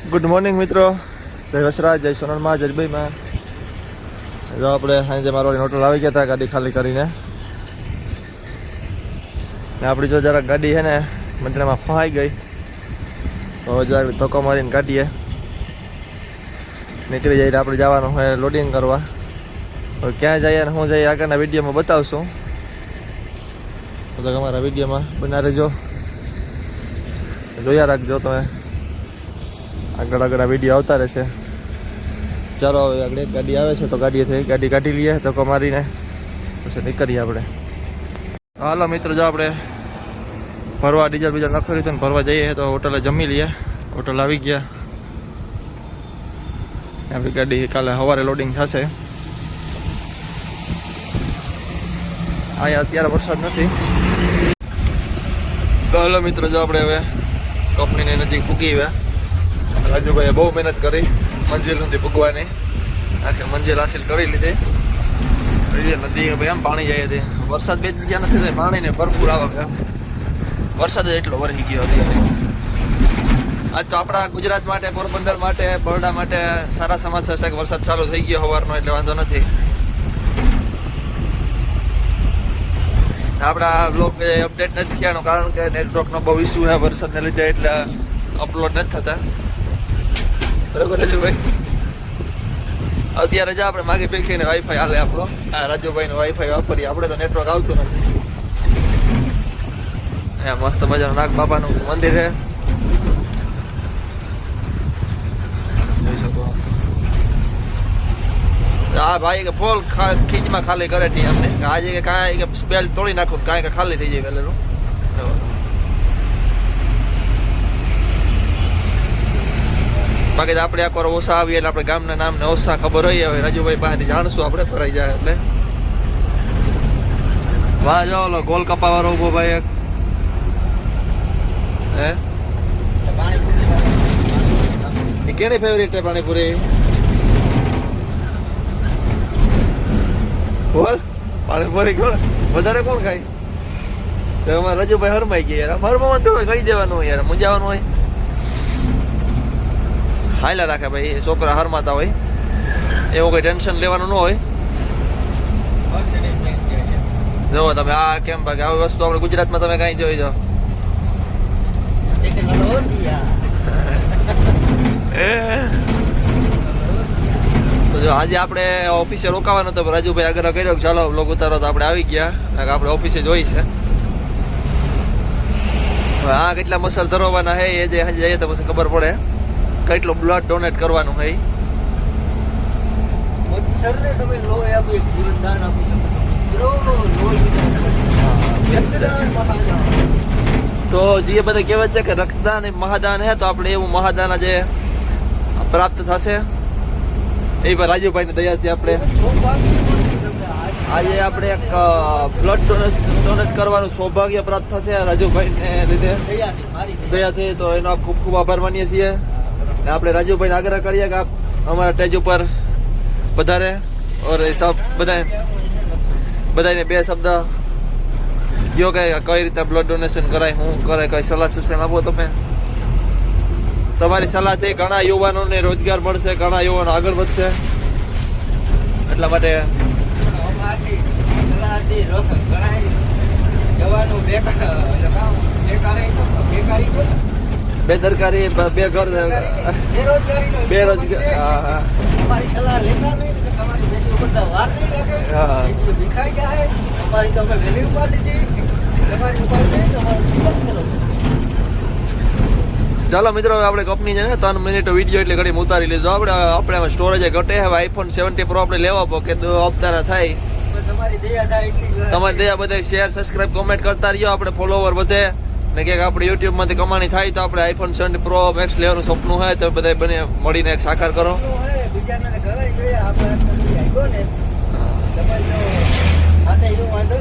Good morning મિત્રો, જય વસરાજ, જય સોનલમાં, જય ભાઈમાં. જો આપણે સાંજે મારવાડી હોટલ આવી ગયા હતા ગાડી ખાલી કરીને. ને આપણી જો જરાક ગાડી છે ને મંદિરમાં ફસાઈ ગઈ, તો જરાક ધક્કો મારીને કાઢીએ નીકળી જઈએ. આપણે જવાનું હોય લોડિંગ કરવા. હવે ક્યાં જઈએ અને શું જઈએ આગળના વિડીયોમાં બતાવશું, તો અમારા વિડીયોમાં બના રહેજો, જોયા રાખજો તમે. આગળ આ વિડીયો આવતા રહેશે. ચાલો હવે આગળ એક ગાડી આવે છે તો ગાડી કાઢી લઈએ ધક્કો મારીને, પછી નીકળીએ આપણે. હાલો મિત્રો, જો આપણે ફરવા ડીઝલ બીજલ નખરી હતું ને ફરવા જઈએ તો હોટલે જમી લઈએ. હોટલ આવી ગયા. આપણી ગાડી કાલે સવારે લોડિંગ થશે. અહીંયા અત્યારે વરસાદ નથી. તો હાલો મિત્રો, જો આપણે હવે કંપનીની નજીક પૂગી ગયા. રાજુભાઈએ બહુ મહેનત કરી મંજિલ નથી પૂગવાની, આખી મંજિલ હાસિલ કરી લીધી. નદી ભાઈ આમ પાણી જાય છે. વરસાદ બે જ્યાં નથી થાય પાણીને ભરપૂર આવક. વરસાદ જ એટલો વરસી ગયો અત્યારે. આજ તો આપણા ગુજરાત માટે, પોરબંદર માટે, બરોડા માટે સારા સમાચાર છે કે વરસાદ ચાલુ થઈ ગયો સવારનો, એટલે વાંધો નથી. આપણા બ્લોગ અપડેટ નથી થયાનું કારણ કે નેટવર્કનો બહુ ઇસ્યુ છે વરસાદને લીધે, એટલે અપલોડ નથી થતા. બરોબર રાજુભાઈ? અત્યારે જ આપણે માગી પીખીને વાઈફાઈ હાલે આપણો. આ રાજુભાઈનો વાઈફાઈ વાપરીએ આપણે, તો નેટવર્ક આવતું નથી. મસ્ત મજાનું નાગ બાબાનું મંદિર છે, જોઈ શકો. હા ભાઈ કે ફોલ ખીચમાં ખાલી કરે નહીં અમને, આજે કે કાંઈ કે બેલ તોડી નાખું કાંઈ કે ખાલી થઈ જાય પહેલેનું. બાકી તો આપણે આખો ઓછા આવીએ એટલે આપણે ગામના નામને ઓછા ખબર હોય. હવે રાજુભાઈ પાસેથી જાણશું આપણે ફરાઈ જાય એટલે. વાહ, જો ઓલો ગોલ કપાવાળો ઉભો ભાઈ એક. હે કેની ફેવરિટ છે પાણીપુરી? બોલ, પાણીપુરી કોણ વધારે કોણ ખાય? તો અમારે રાજુભાઈ હરમાઈ ગયા યાર. હરમાવાનું તો કહી દેવાનું હોય યાર, મૂંઝાવાનું હોય. હાયલા રાખે ભાઈ, છોકરા હરમાતા હોય એવું કંઈ ટેન્શન લેવાનું ન હોય. જો તમે આ કેમ ભાઈ, આવી વસ્તુ આપણે ગુજરાતમાં તમે કાંઈ જોઈ જાઓ. તો જો આજે આપણે ઓફિસે રોકાવાનો હતો, રાજુભાઈ આગળ કર્યો ચાલો બ્લોગ ઉતારો, તો આપણે આવી ગયા. આપણે ઓફિસે જોઈ છે. હા, કેટલા મસર ધરવાના હે એ જે જઈએ તો પછી ખબર પડે કેટલું બ્લડ ડોનેટ કરવાનું હોય. સરને તમે લોહી આપી, એક જીવનદાન આપી શકો તો જે બધા કહેવાય છે કે રક્તદાન એ મહાદાન હે, તો આપણે એવું મહાદાન આજે પ્રાપ્ત થશે એ પર રાજુભાઈને દયાથી. આપણે આજે આપણે એક બ્લડ ડોનેટ કરવાનું સૌભાગ્ય પ્રાપ્ત થશે રાજુભાઈને લીધે, દયાથી. તો એનો ખૂબ ખૂબ આભાર માનીએ છીએ. આપણે રાજુભાઈને આગ્રહ કરીએ કે આપ અમારા સ્ટેજ ઉપર વધારે ઓર એ સબ બધાને બે શબ્દ કયો કે કઈ રીતે બ્લડ ડોનેશન કરાય, શું કરે, કઈ સલાહ સૂચન આપો તમે. તમારી સલાહથી ઘણા યુવાનોને રોજગાર મળશે, ઘણા યુવાનો આગળ વધશે. એટલા માટે બેદરકારી, બેઘર, બેરોજગાર. અમારી સલાહ લેતા નહીં, તમારી બેટી ઉપર વાર નહીં લાગે, ભીખાઈ જાય. અમારી તો અમે વહેલી ઉપાડી દીધી, તમારી ઉપાડ નહીં, તમારું સુપર કરો. ચાલો મિત્રો, હવે આપણે કંપની છે ને 3 મિનિટ વિડીયો એટલે ઘડી ઉતારી લીધો. આપણે સ્ટોરેજ ઘટે. હવે iPhone 17 Pro આપણે લેવા પો કે અવતારા થાય. તમારી દયા થાય એટલી જ. તમારી દયા બધા શેર, સબસ્ક્રાઇબ, કોમેન્ટ કરતા રહ્યો. આપણે ફોલોવર વધે ને કે આપણે યુટ્યુબમાંથી કમાણી થાય, તો આપણે iPhone 17 Pro Max લેવાનું સપનું હોય તો બધા બને મળીને એક સાકાર કરો.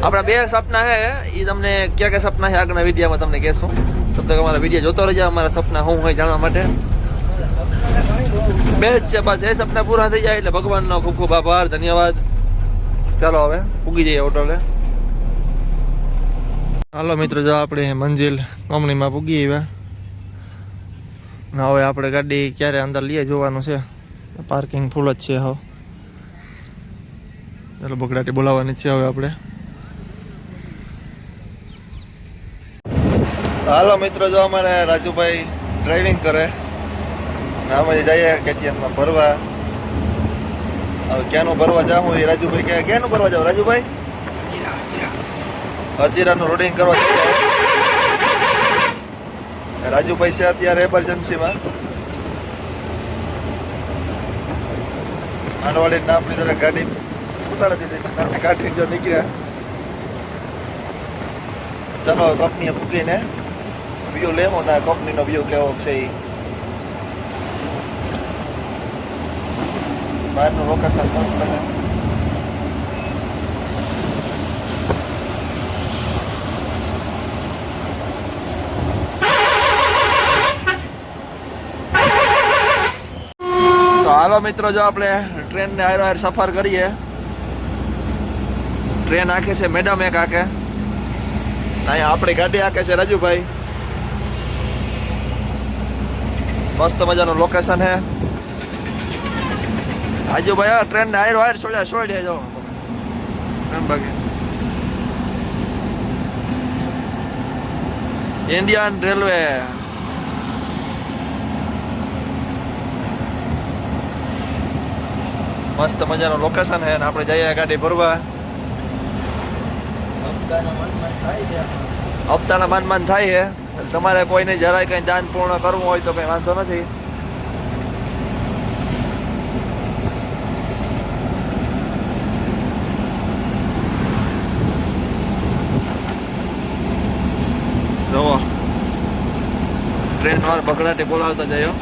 આપણા બે સપના છે, એ તમને ક્યાં સપના છે આગળના વિડીયોમાં તમને કહેશું. તબ તક અમારા વિડીયો જોતો રહેજો. અમારા સપના શું હોય જાણવા માટે બે જ છે બસ. એ સપના પૂરા થઈ જાય એટલે ભગવાનનો ખૂબ ખૂબ આભાર, ધન્યવાદ. ચાલો હવે ઉગી જઈએ હોટલે. હાલો મિત્રો, જો આપણે મંજિલ કંપનીમાં પૂગી આવ્યા. હવે આપણે ગાડી ક્યારે અંદર લઈએ જોવાનું છે. પાર્કિંગ ફૂલ જ છે. હવે ચાલો બગડાટી બોલાવવાની છે હવે આપણે. હાલો મિત્રો, જો અમારે રાજુભાઈ ડ્રાઇવિંગ કરે ને અમે જઈએ કેચીએમમાં ભરવા. હવે ક્યાંનું ભરવા જાઉં એ રાજુભાઈ કહે. ક્યાંનું ભરવા જાવ રાજુભાઈ? અચીરાનું લોડિંગ કરવા જઈએ. રાજુભાઈ છે અત્યારે એમરજન્સીમાં. મારવાડી નામની જરા ગાડી ઉતારી દીધી, ત્યાંથી કાઢીને જો નીકળ્યા. ચાલો કંપનીએ મૂકીને વ્યૂ લેવો ના કંપનીનો વ્યૂ કેવો છે એ. બહારનું લોકેશન મસ્ત છે. તો હાલો મિત્રો, જો આપણે ટ્રેનને હાર સફર કરીએ. ટ્રેન આખે છે મેડમ એક આખે, અહીંયા આપણી ગાડી આખે છે રાજુભાઈ. મસ્ત મજાનું લોકેશન છે રાજુભાઈ. ટ્રેન ને હાર છોડ્યા જો ઇન્ડિયન રેલવે. મસ્ત મજાનું લોકેશન છે ને આપણે જઈએ ગાડી ભરવા. હપ્તાના માન થાય છે. તમારે કોઈને જરાય કંઈ દાન પૂર્ણ કરવું હોય તો કંઈ વાંધો નથી. જુઓ ટ્રેન વાર બગડાટી બોલાવતા જયો.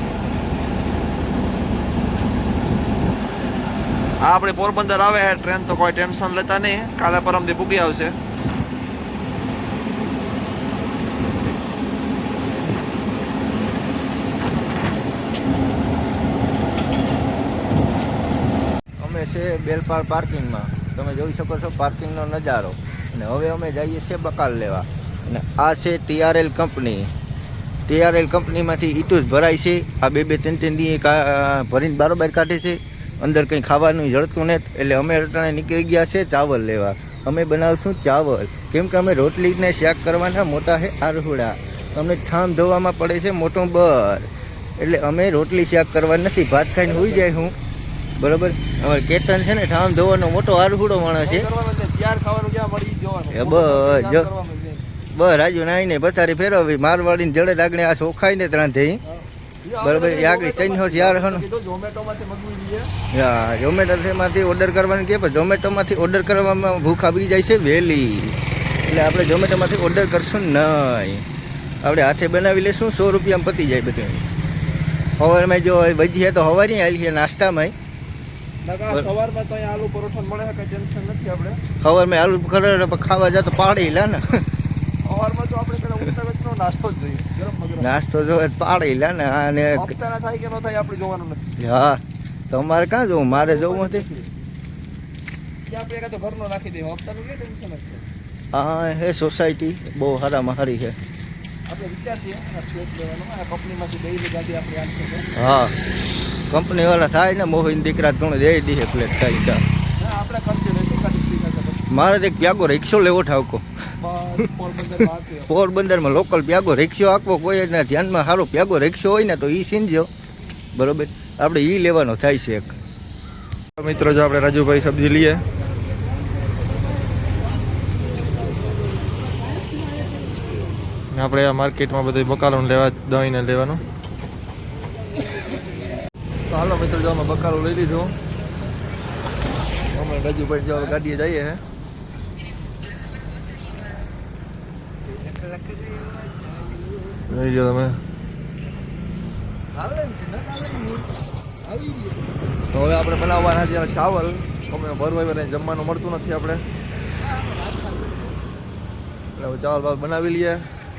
આ આપણે પોરબંદર આવે છે ટ્રેન, તો કોઈ ટેન્શન લેતા નહીં. કાલે પરમથી પૂગી આવશે. છે બેલપાડ પાર્કિંગમાં. તમે જોઈ શકો છો પાર્કિંગનો નજારો. અને હવે અમે જઈએ છીએ બકાલ લેવા. અને આ છે TRL કંપની. TRL કંપનીમાંથી ઈટું જ ભરાય છે. આ બે ત્રણ દી ભરીને બારોબાર કાઢે છે. અંદર કંઈ ખાવાનું જળતું નથી. એટલે અમે અટાણે નીકળી ગયા છે ચાવલ લેવા. અમે બનાવશું ચાવલ, કેમ કે અમે રોટલીને શાક કરવાના મોટા છે આરહુડા. અમને ઠામ ધોવામાં પડે છે મોટો બર. એટલે અમે રોટલી શાક કરવા નથી, ભાત ખાઈને હોઈ જાય હું. બરોબર. અમારે કેતન છે ને ઠામ ધોવાનો મોટો આરહુડો માણસ છે. બસ રાજુ નાઈ ને બતારી ફેરવી મારવાડીને જડે લાગણી આ ચોખાઈ ને ત્રણ થઈ. બરોબર. આગળ 300 ઝોમેટોમાંથી ઓર્ડર કરવાનું કે ઝોમેટોમાંથી ઓર્ડર કરવામાં ભૂખ આવી જાય છે વહેલી. એટલે આપણે ઝોમેટોમાંથી ઓર્ડર કરશું નહીં, આપણે હાથે બનાવી લેશું. 100 રૂપિયામાં પતી જાય બધું. સવારમાં જો વધી તો સવારી આવી છે નાસ્તામાં. સવારમાં તો આલુ પરોઠા મળે, કઈ ટેન્શન નથી. આપણે સવારમાં આલુ પરોઠા ખાવા જાય તો પાડી લે ને. સવારમાં તો આપણે પેલા ઉઠતા વખતનો નાસ્તો જ જોઈએ, ગરમ ગરમ નાસ્તો જો પાડી લે ને. અને હપ્તાના થાય કે ન થાય આપણે જોવાનું નથી. હા, તમારે ક્યાં જવું? મારે જવું નથી. ત્યાં આપણે એકાદો ઘરનો નાખી દઈએ, હપ્તાનું કે ટેન્શન નથી. હા, એ સોસાયટી બહુ સારામાં સારી છે. આપણે વિચાર છીએ ફ્લેટ લેવાનો. આ કંપનીમાંથી દઈ ગાડી આપણે આપશે. હા, કંપની વાળા થાય ને મોહિન દીકરા થોડું દઈ દઈએ ફ્લેટ થાય ત્યાં. આપણે ખર્ચે લઈશું ગાડી. મારે તો એક પ્યાગો રિક્ષો લેવો ઠાવકો. પોરબંદરમાં લોકલ પ્યાગો રિક્ષો આખવો. કોઈ એના ધ્યાનમાં સારો પ્યાગો રિક્ષો હોય ને તો એ સીનજો. બરોબર, આપણે એ લેવાનો થાય છે એક. મિત્રો, જો આપણે રાજુભાઈ સબ્જી લઈએ. આપણે આ માર્કેટમાં બધું બકાલું લેવા દઈને લેવાનું. તો હાલો મિત્રો, જો અમે બકાલું લઈ લીધું. અમે રાજુભાઈ જો ગાડીએ જઈએ. લઈ જાઓ તમે. તો હવે આપણે બનાવવાના છે ચાવલ. અમે ભરવાઈ જમવાનું મળતું નથી આપણે, એટલે હવે ચાવલ બનાવી લઈએ.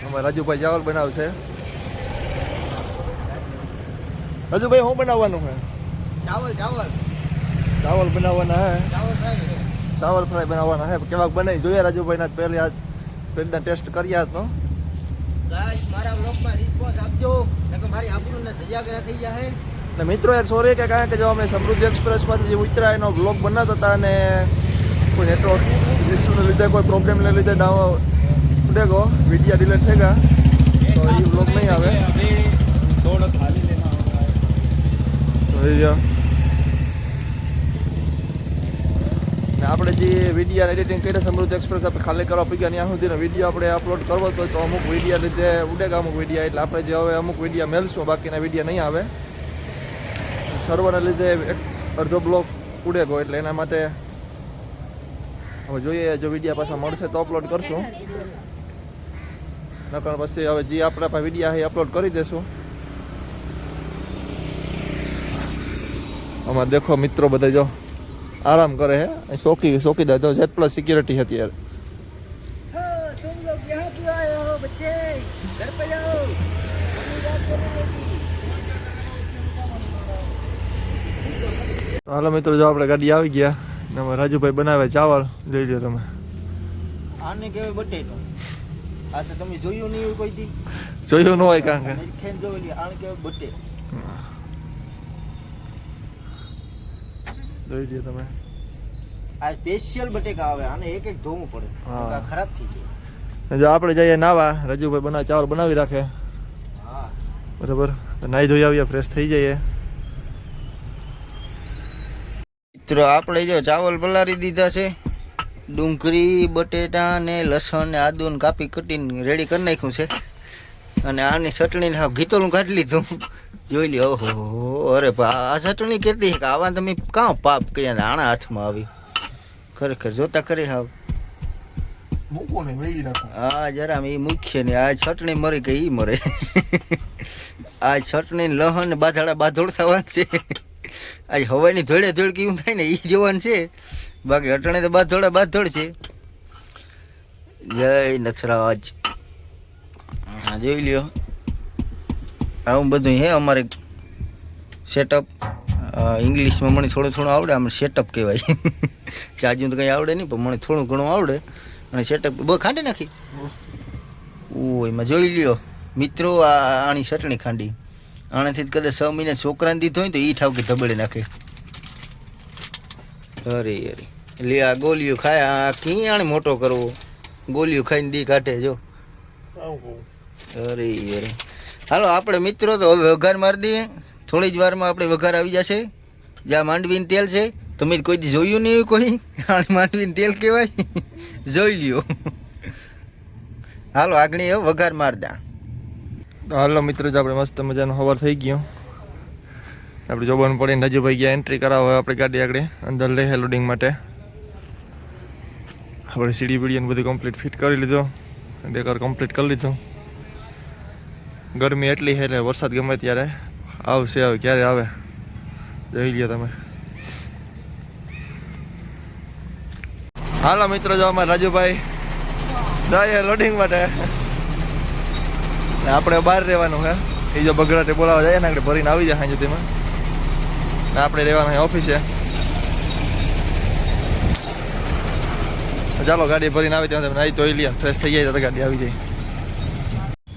અમારે રાજુભાઈ ચાવલ બનાવશે. રાજુભાઈ શું બનાવવાનું છે? ચાવલ બનાવવાના હે. ચાવલ ફ્રાય. ચાવલ ફ્રાય બનાવવાના હે. ચાવલ ફ્રાય બનાવવાના હે. ચાવલ ફ્રાય બનાવવાના હે. ચાવલ ફ્રાય બનાવવાના હે. ચાવલ ફ્રાય બનાવવાના હે. ચાવલ ફ્રાય બનાવવાના હે. કેવાક બને જોઈએ રાજુભાઈ ના પહેલી પહેલા ટેસ્ટ કર્યા જ નો. સવાર માં તો આપણે પેલા ઉઠતા વખત નો નાસ્તો જ જોઈએ, ગરમ ગરમ. નાસ્તો જો પાડી લે ને. ગાઈસ મારા વ્લોગમાં રિસ્પોન્સ આપજો નકર મારી આબરૂને ધજાગરા થઈ જાય. ને મિત્રો યાર સોરી કે કારણ કે જો અમે સમૃદ્ધિ એક્સપ્રેસમાંથી જે ઉતર્યા એનો બ્લોગ બનાવતા હતા અને કોઈ નેટવર્ક ઇસ્યુને લીધે કોઈ પ્રોબ્લેમને લીધે ઉડે ગયો વિડીયા ડિલીટ થઈ ગયા તો એ બ્લોગ નહીં આવે તો એ જો ને આપણે જે વિડીયો એડિટિંગ કરીને સમૃદ્ધિ એક્સપ્રેસ આપણે ખાલી કરવા પી ગયા ત્યાં સુધીનો વિડીયો આપણે અપલોડ કરવો હતો તો અમુક વિડીયો લીધે ઉડે ગયા અમુક વિડીયો એટલે આપણે જે હવે અમુક વિડીયો મેળશું બાકીના વિડીયો નહીં આવે સર્વરના લીધે એક અડધો બ્લોક ઉડે ગયો એટલે એના માટે હવે જોઈએ જો વિડીયો પાછા મળશે તો અપલોડ કરશું નકર પછી હવે જે આપણા પાસે વિડીયો એ અપલોડ કરી દેશું. આમાં દેખો મિત્રો બધા જો આરામ કરે હે ચોકીદાર તો જેટ પ્લસ સિક્યોરિટી હતી યાર. तुम लोग यहाँ क्यों आए हो बच्चे घर पे जाओ मम्मी बात कर रही होगी. તો હાલો મિત્રો જો આપણે ગાડી આવી ગયા ને અમારા રાજુભાઈ બનાવે ચાવલ જોઈ લો તમે. આને કહેવાય બટેટો. આ તો તમે જોયું નહીં હોય કોઈ દી. જોયું ન હોય કારણ કે ખેન જોયેલી આને કહેવાય બટેટો. જોઈ લો તમે. આ સ્પેશિયલ બટેકા આવે આને એક એક ધોવું પડે. હા. આ ખરાબ થઈ જાય. જો આપણે જઈએ નાવા રાજુભાઈ બનાવે ચાવલ બનાવી રાખે હા બરાબર નાઈ ધોઈ આવીએ ફ્રેશ થઈ જઈએ. મિત્રો આપણે જો ચાવલ પલાળી દીધા છે ડુંગળી બટેટા ને લસણ ને આદુ ને કાપી કટીને રેડી કરી નાખ્યું છે અને આની ચટણી હાવ ગીતોલું કાઢી લીધું જોઈ લ્યો. ઓહો અરે આ ચટણી કેટલી છે કે આવા તમે કાં પાપ કર્યા આણા હાથમાં આવી ખરેખર જોતા કરી હાવ. મૂકો ને વેગી નાખો. હા જરા એ મુખ્ય ને આ ચટણી મરી કે ઈ મરે. આ ચટણી લહણ ને બાધાડા બાધોડ થવાનું છે. આજ હવાની ધોળે ધોળ કેવું થાય ને એ જોવાનું છે બાકી અટણે તો બાધોડ છે. જય નથરાજ. હા જોઈ લ્યો આવું બધું હે અમારે સેટઅપ. ઇંગ્લિશમાં મને થોડું આવડે આમ સેટઅપ કહેવાય. ચાર્જિંગ તો કંઈ આવડે નહીં પણ મને થોડું ઘણું આવડે અને સેટઅપ બહુ ખાંડી નાખી. ઓ એમાં જોઈ લ્યો મિત્રો આની ચટણી ખાંડી આનાથી કદાચ 6 મહિના છોકરાને દીધો હોય તો એ ઠાવ કે ધબડે નાખે. અરે અરે લે આ ગોલીઓ ખાય આ ક્યાં મોટો કરવો ગોલીઓ ખાઈને દી કાઢે જો. અરે અરે હાલો આપણે મિત્રો તો હવે વઘાર મારી દઈએ. થોડી જ વારમાં આપણે વઘાર આવી જશે. જ્યાં માંડવીનું તેલ છે તમે કોઈ દી જોયું નહીં હોય કોઈ માંડવીનું તેલ કહેવાય. જોઈ લ્યો. હાલો આગળ વઘાર માર દા. તો હાલો મિત્રો જ આપણે મસ્ત મજાનો હવાર થઈ ગયો આપણે જોવાનું પડીને રાજુભાઈ ગયા એન્ટ્રી કરાવો આપણે ગાડી આગળ અંદર લે લોડિંગ માટે. આપણે સીડી બીડીને બધું કમ્પ્લીટ ફિટ કરી લીધો ડેકર કમ્પ્લીટ કરી લીધું. ગરમી એટલી છે એટલે વરસાદ ગમે ત્યારે આવશે આવે ક્યારે આવે જોઈ લ્યો તમે. હાલો મિત્રો જો અમારે રાજુભાઈ જાય લોડિંગ માટે આપણે બહાર રહેવાનું છે. એ જો બગડાટે બોલાવા જાય ને આપણે ભરીને આવી જાય સાંજે તેમાં ને આપણે રહેવાનું ઓફિસે. ચાલો ગાડી ભરીને આવી ત્યાં નાઈ ધોઈ લઈએ ફ્રેશ થઈ જાય તો ગાડી આવી જાય.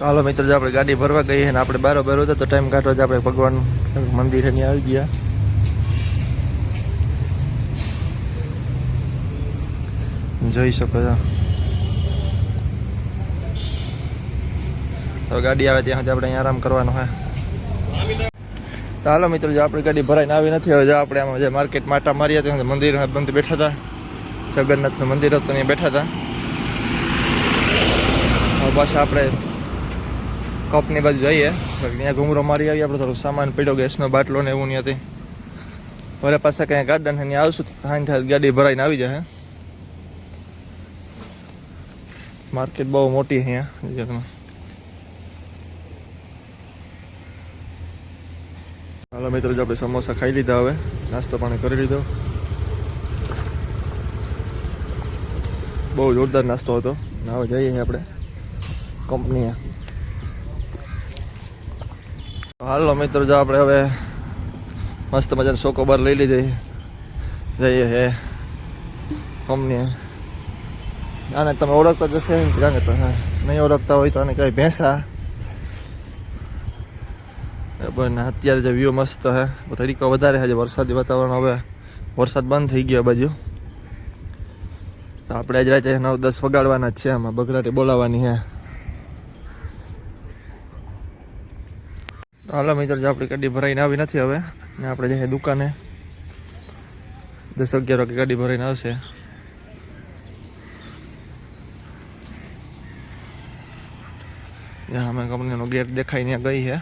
હાલો મિત્રો જો આપણે ગાડી ભરવા ગઈ ને આપણે બારો હતો તો ટાઈમ કાઢવા જ આપણે ભગવાન મંદિર એની આવી ગયા. જોઈ શકો છો તો ગાડી આવે ત્યાં સુધી આપણે અહીંયા આરામ કરવાનો હોય. તો હાલો મિત્રો જો આપણી ગાડી ભરાઈને આવી નથી હવે જો આપણે આમાં જે માર્કેટ માટા માર્યા ત્યાં મંદિર બંધ બેઠા હતા જગન્નાથનું મંદિર હતું ત્યાં બેઠા હતા. હવે પાછા આપણે કપની બાજુ જઈએ ત્યાં ઘૂમરો મારી આવીએ. આપણે થોડુંક સામાન પડ્યો ગેસનો બાટલો ને એવું ત્યાંથી વરે પાછા ક્યાંય ગાર્ડન ત્યાં આવશું તો થાય ગાડી ભરાઈને આવી જાય. માર્કેટ બહુ મોટી અહીંયા. હાલો મિત્રો જો આપણે સમોસા ખાઈ લીધા હવે નાસ્તો પાણી કરી લીધો. બહુ જોરદાર નાસ્તો હતો. હવે જઈએ આપણે કંપનીએ. હાલો મિત્રો જો આપણે હવે મસ્ત મજાની ચોકોબાર લઈ લીધી જઈએ હે કંપનીએ. આને તમે ઓળખતા જશે જાણે તો હા નહીં ઓળખતા હોય તો આને કઈ ભેંસા. બરાબર ને અત્યારે જે વ્યૂ મસ્ત હે, તરીકો વધારે છે, વરસાદી વાતાવરણ. હવે વરસાદ બંધ થઈ ગયો આ બાજુ. તો આપણે આજ રાતે 9-10 વગાડવાના જ છે, આમાં બગડાટી બોલાવવાની છે. હાલો મિત્રો, જો આપણી ગાડી ભરાઈને આવી નથી હવે, ને આપણે જઈએ દુકાને. 10-11 વાગે ગાડી ભરાઈને આવશે. જ્યાં અમે કંપનીનો ગેટ દેખાય ત્યાં ગઈ છે.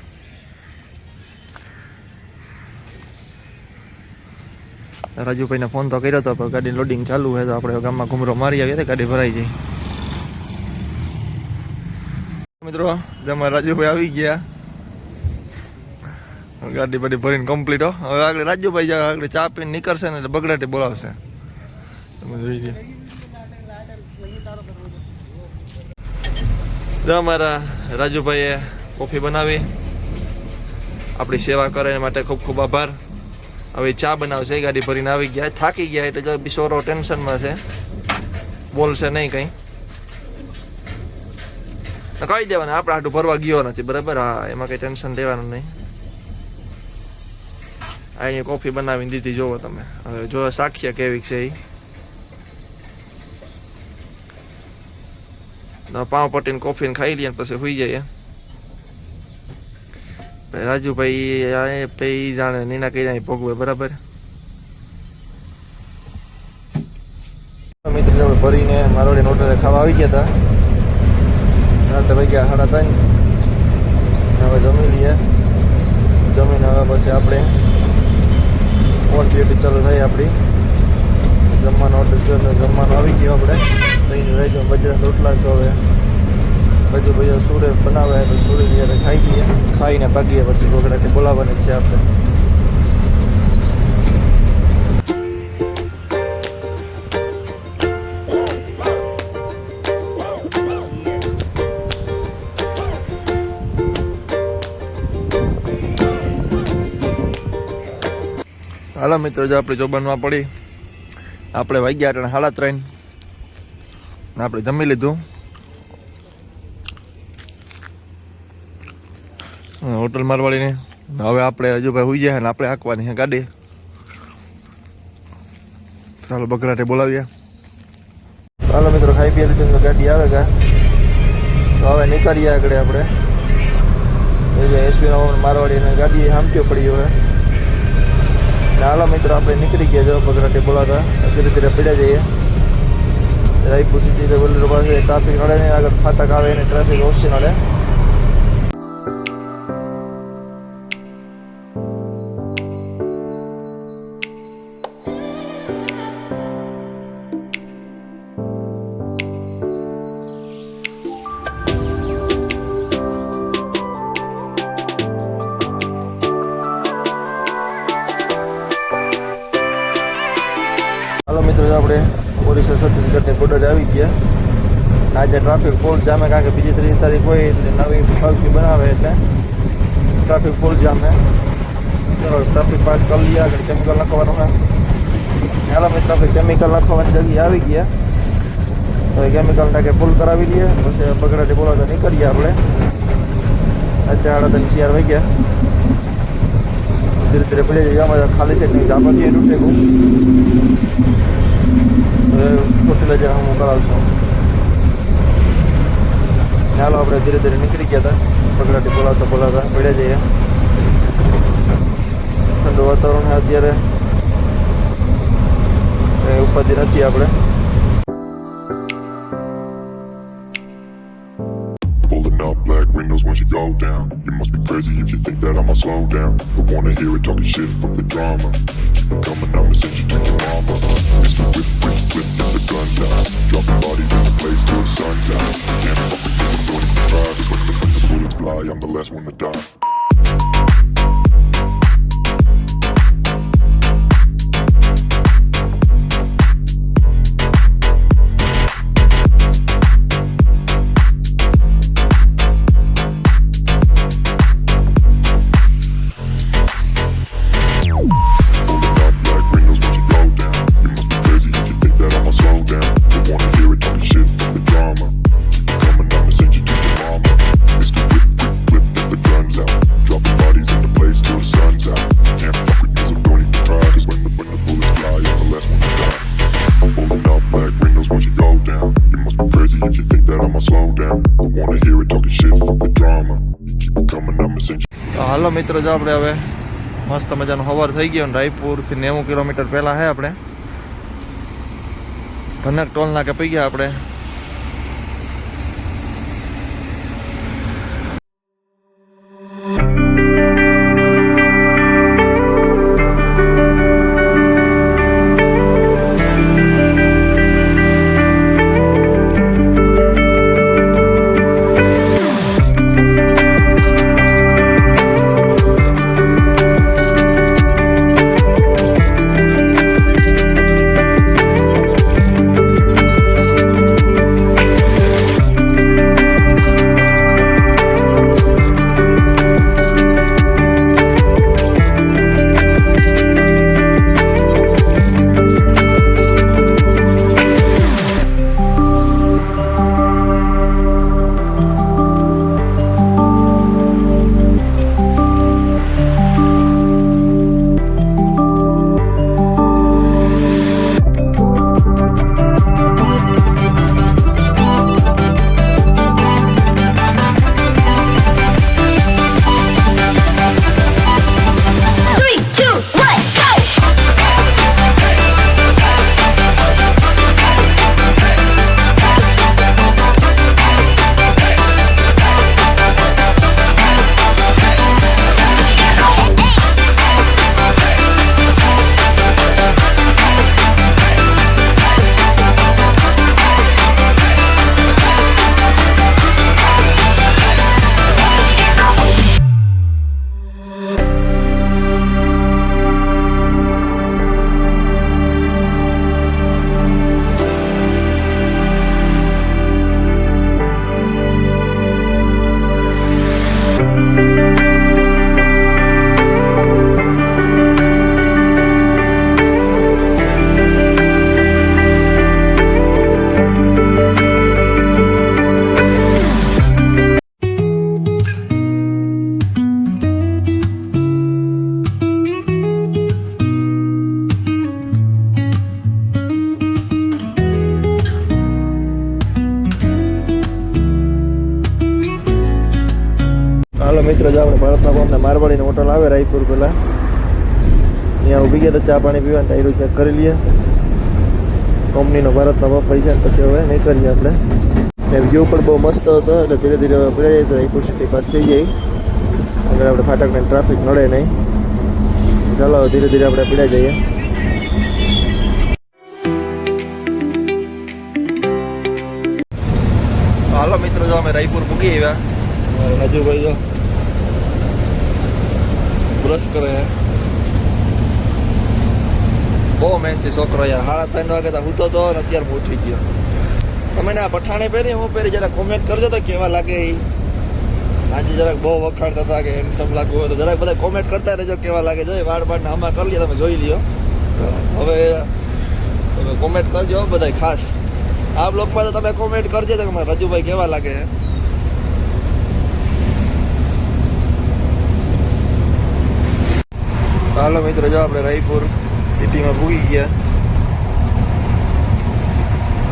રાજુભાઈને ફોન તો કર્યો હતો, પણ ગાડીનું લોડિંગ ચાલુ છે, તો આપણે ગામમાં ઘૂમરો મારી આવીએ તો ગાડી ભરાઈ જાય. મિત્રો, જેમાં રાજુભાઈ આવી ગયા, ગાડી બધી ભરીને કમ્પ્લીટ હો. હવે આગળ રાજુભાઈ જાય, આગળ ચા પીને નીકળશે ને એટલે બગડાટી બોલાવશે. તમે જોઈ લો, અમારા રાજુભાઈએ કોફી બનાવી, આપણી સેવા કરે એના માટે ખૂબ ખૂબ આભાર. હવે ચા બનાવશે, ગાડી ભરીને આવી ગયા, થાકી ગયા એટલે જો બિચારો ટેન્શનમાં છે, બોલશે નહીં કંઈ. કહી દેવાના આપણે આટલું ભરવા ગયો નથી, બરાબર? હા, એમાં કંઈ ટેન્શન લેવાનું નહીં. અહીંયા કોફી બનાવીને દીધી, જોવો તમે. હવે જો સાખીએ કેવી છે એ. પાવ પટીને કોફીને ખાઈ લઈએ પછી સુઈ જઈએ. રાજુભાઈ પૈ જાણે નીના કઈ ભોગવે, બરાબર? મિત્રો, આપણે ભરીને મારવાડી હોટલે ખાવા આવી ગયા હતા. રાતે ભાઈ ગયા 3:30. હવે જમી લઈએ. જમીને હવે પછી આપણે 4:30 ચાલુ થાય આપણી જમવાનો ઓર્ડર થયો, જમવાનું આવી ગયો. આપણે દહીં રહી બજરાના રોટલા. તો હવે બાજુ ભાઈઓ સૂરે બનાવે તો સૂરી લઈએ, ખાઈ લઈએ. ખાઈને ભાગીએ પછી બગડાટી બોલાવવાની છે આપણે. હાલો મિત્રો, જો આપણે જોબાનમાં પડી, આપણે વાગ્યા એટલે 3:30. આપણે જમી લીધું. હોટલ મારવાડીને હવે આપણે રાજુભાઈ હોઈ જાય ને આપણે હાંકવાની છે ગાડી. ચાલો બગડાટી બોલાવીએ. હાલો મિત્રો, ખાઈ પી લીધું તો ગાડી આવે કા, તો હવે નીકળીએ આગળ આપણે. એસપી મારવાડીને ગાડી હામટીઓ પડી હવે. હાલો મિત્રો, આપણે નીકળી ગયા. જો બગડાટી બોલાતા ધીરે ધીરે પડ્યા જઈએ. રાયપુર સિટી તો બોલેરો પાસે ટ્રાફિક નડે નહીં, આગળ ફાટક આવે એને ટ્રાફિક ઓછી નડે. મિત્રો, આપણે ઓરિસ્સા છત્તીસગઢની બોર્ડરે આવી ગયા. આજે ટ્રાફિક ફૂલ જામે, કારણ કે બીજી 3 તારીખ હોય એટલે નવી પાલખી બનાવે એટલે ટ્રાફિક ફૂલ જામે. ચલો ટ્રાફિક પાસ કરી લઈએ. આગળ કેમિકલ નાખવાનું છે. હાલો મિત્રો, આપણે કેમિકલ નાખવાની જગ્યાએ આવી ગયા. હવે કેમિકલ નાખે ફૂલ કરાવી લઈએ, પછી બગડાટી બોલાવતા નીકળીએ આપણે. અત્યારે 3:30 વાગ્યા. ધીરે ધીરે પડી જાય. અમારે ખાલી છે નહીં, ઝાપટીએ તૂટે ગયું. હોટેલે જરા હું કરાવશું. ચાલો આપણે ધીરે ધીરે નીકળી ગયા હતા. બગડાટી બોલાવતા પડ્યા જઈએ. ઠંડુ વાતાવરણ છે અત્યારે, કંઈ ઉપાધિ નથી આપણે. Pulling up black windows once you go down. You must be crazy if you think that I'ma slow down. Don't wanna hear it talking shit, fuck the drama. Keep it coming, I'ma send you to your mama. Mr. Whip, whip, whip, get the gun down. Dropping bodies in the place till the sun's out. Can't fuck with this, I'm going to try. Just when the bullets fly, I'm the last one to die. Coming, I'ma send you મિત્રો જો આપણે હવે મસ્ત મજાનો સવાર થઈ ગયો ને રાયપુરથી 90 કિલોમીટર પહેલાં છે આપણે ધનક ટોલ નાકે પી ગયા આપણે. હાલો મિત્રો જો આપણે ભારતના પામને મારવાડીની હોટલ આવે રાયપુર પહેલાં ત્યાં ઊભી ગયા તો ચા પાણી પીવાનું ટાયરું ચેક કરી લઈએ કંપનીનો ભારતના પપ પૈસા ને પછી હવે નહીં કરીએ આપણે ને વ્યૂ પણ બહુ મસ્ત હતો એટલે ધીરે ધીરે હવે પીડા જાય તો રાયપુર સિટી પાસ થઈ જાય આગળ આપણે ફાટકને ટ્રાફિક નડે નહીં. ચાલો ધીરે ધીરે આપણે પીડા જઈએ. હાલો મિત્રો જો અમે રાયપુર પૂગી આવ્યા. રાજુભાઈ જો બ્રશ કરે બહુ મહેનતી છોકરો યાર. 3:30 વાગે તો હું તો ને અત્યારે હું ઉઠી ગયો. તમે ને આ પઠાણે પહેરી હું પહેરી જરા કોમેન્ટ કરજો તો કેવા લાગે એ. આજે જરાક બહુ વખાણતા હતા કે હેન્ડસમ લાગવું હોય તો જરાક બધા કોમેન્ટ કરતા રહેજો કેવા લાગે. જો વાળ બાળને આમાં કરી લે તમે જોઈ લ્યો. હવે તમે કોમેન્ટ કરજો બધા ખાસ. આ બ્લોગમાં તો તમે કોમેન્ટ કરજો તો રાજુભાઈ કેવા લાગે. હાલો મિત્રો જો આપણે રાયપુર સિટીમાં પૂગી ગયા.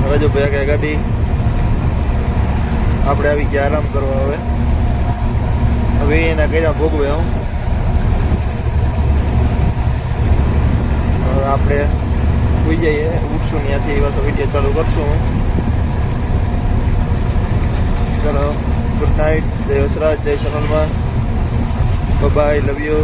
રાજુભાઈ આગળ ગાડી આપણે આવી ગયા આરામ કરવા. હવે એના કર્યા ભોગવે હું હવે આપણે સુઈ જઈએ. ઉઠશું ત્યાંથી પાછો વિડીયો ચાલુ કરશું. ચલો ગુડ નાઇટ. જય વસરાજ, જય સોનલમાં. By, love you.